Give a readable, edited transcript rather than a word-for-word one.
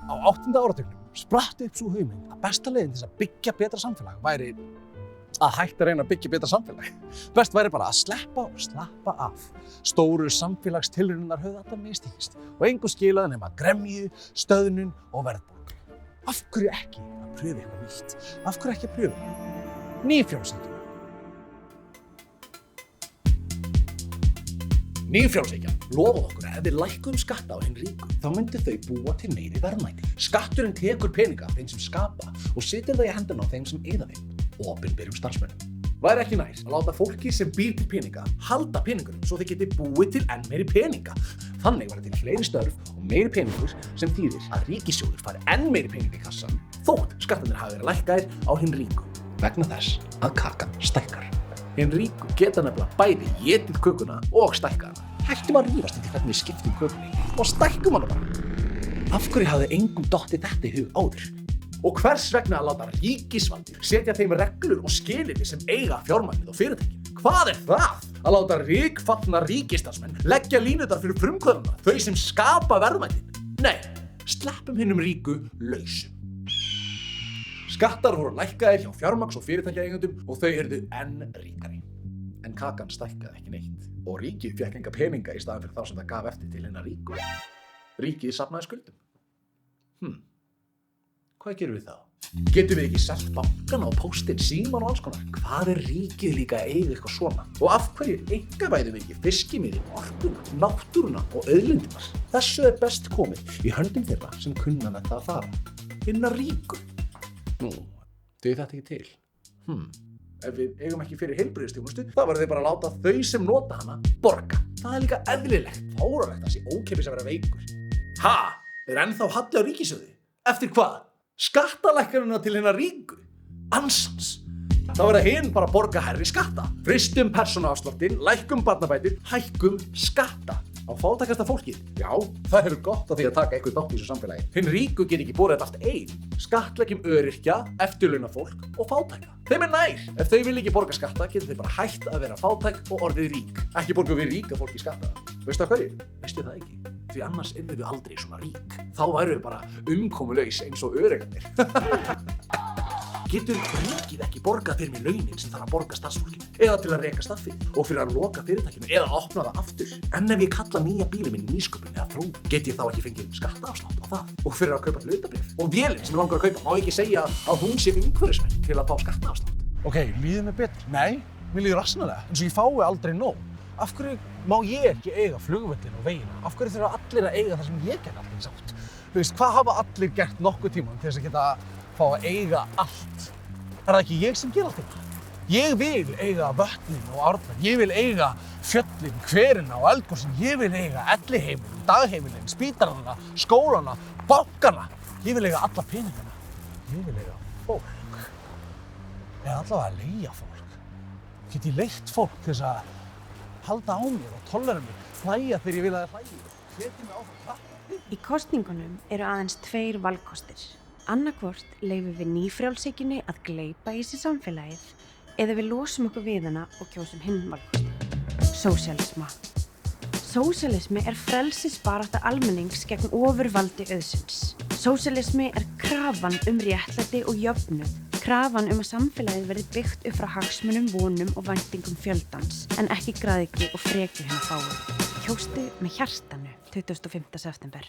Á 8. áratugnum spratt upp sú hugmynd að besta leiðin til að byggja betra samfélag væri að hætta að reyna að byggja betra samfélag. Best væri bara að sleppa og slappa af. Stóru samfélagstilraunarinnar höfðu allar mistekist og engu skilaði nema gremju, stöðnun og verðbólgu. Af hverju ekki að pröfa eitthvað nýtt? Af hverju ekki að pröfa nýfrjálshyggju? Nýfrjálshyggjan lofaði okkur að ef við lækkuðum skatta á hinn ríku, þá myndu þau búa til meiri verðmæti. Skatturinn tekur peninga af þeim sem skapa og setur það í hendurnar á þeim sem eyða þeim, opinberum starfsmönnum. Væri ekki nær að láta fólki sem býr til peninga halda peningunum svo þeir geti búið til enn meiri peninga. Þannig væri til fleiri störf og meiri peningur sem þýðir að ríkissjóður fari enn meiri pening í kassann þótt skattarnir hafi verið lækkaðir á hinn ríku vegna þess að kakan stækkar. Hinn ríku geta nefnilega bæði étið kökuna og stækkað hana. Hættum að rífast í hvernig við skiptum kökunni og stækkum hana bara. Af hverju hafði engum dottið þetta í hug áður? Og hvers vegna að láta ríkisvaldið setja þeim reglur og skilyrði sem eiga fjármagnið og fyrirtækin? Hvað er það? Að láta ríkfallna ríkisstarfsmenn leggja línurnar fyrir frumkvöðuna, þau sem skapa verðmætin? Nei, sleppum hinnum ríku lausum. Skattar voru lækkaðir hjá fjármagns- og fyrirtækjaeigendum og þau yrðu enn ríkari. En kakan stækkaði ekki neitt og ríkið fékk enga peninga í staðinn fyrir þá sem það gaf eftir til hinna ríku. Ríkið safnaði skuldum. Hvað gerum við þá? Getum við ekki selt bankana og póstinn, símann og alls konar? Hvað er ríkið líka að eiga eitthvað svona? Og af hverju einkavæðum við ekki fiskimiðin, orkuna, náttúruna og auðlindirnar? Þessu er best komið í höndum þeirra sem kunna með það að fara. Hinna ríku. Nú, duði þetta ekki til? Ef við eigum ekki fyrir heilbrigðisþjónustu, þá verður þið bara að láta þau sem nota hana borga. Það er líka eðlilegt, fáránlegt að sé ókeypis að vera veikur. Ha? Er ennþá halli á ríkissjóði? Eftir hvað? Skattalækkanina til hinna ríku? Ansans. Þá verða hinn bara að borga hærri skatta. Frystum persónuafsláttinn, lækkum barnabætur, hækkum skatta á fátækasta fólkið. Já, það hefur gott á því að taka eitthvað þátt í þessu samfélagi. Hinn ríku get ekki borið þetta allt ein. Skattleggjum öryrkja, eftirlaunafólk og fátæka. Þeim er nær. Ef þau vil ekki borga skatta, getur þau bara hætt að vera fátæk og orðið rík. Ekki borgum við ríka fólki skatta. Veistu af hverju? Veistu það ekki? Því annars yrðum við aldrei svona rík. Þá værum við bara umkomulaus eins og öryrkjarnir. Getur ríkið ekki borgað fyrir mig launin sem þarf að borga starfsfólkinu eða til að reka staffið og fyrir að loka fyrirtækinu eða opna það aftur? En ef ég kalla nýja bílinn minn nýsköpun eða þróun, get ég þá ekki fengið skattaafslátt á það? Og fyrir að kaupa hlutabréf? Og vélinn sem ég langar að kaupa, má ekki segja að hún sé umhverfisvæn til að fá skattaafslátt? Ok, líður mér betur? Nei, mér líður rassnalega, eins og ég fái aldrei nóg. Af hverju má ég ekki eiga flugvöllinn og vegina? Af hverju þurfa allir að eiga það sem ég get aldrei sátt? Þú veist, hvað hafa allir gert nokkuð tímann til þess að geta fá að eiga allt? Er það ekki ég sem ger allt þetta? Ég vil eiga vötnin og árnar, ég vil eiga fjöllin, hverina og eldgosin, ég vil eiga elliheimilin, dagheimilin, spítalana, skólana, bankana. Ég vil eiga alla peningana. Ég vil eiga fólk. Eða allavega að leigja fólk. Get ég leigt fólk til þess að halda á mér og tollera mig, hlæja þegar ég vil að það hlægi, hvetja mig áfram klappa. Í kosningunum eru aðeins 2 valkostir. Annarkvort leyfum við nýfrjálshyggjunni að gleypa í sig samfélagið eða við losum okkur við hana og kjósum hinn valkostin. Sósíalisma. Sósíalismi er frelsisbarátta almennings gegn ofurvaldi auðsins. Sósíalismi er krafan réttlæti og jöfnuð. Krafan að samfélagið verði byggt upp frá hagsmunum, vonum og væntingum fjöldans, en ekki græðgi og frekju hinna fáu. Kjóstu með hjartanu 25. september.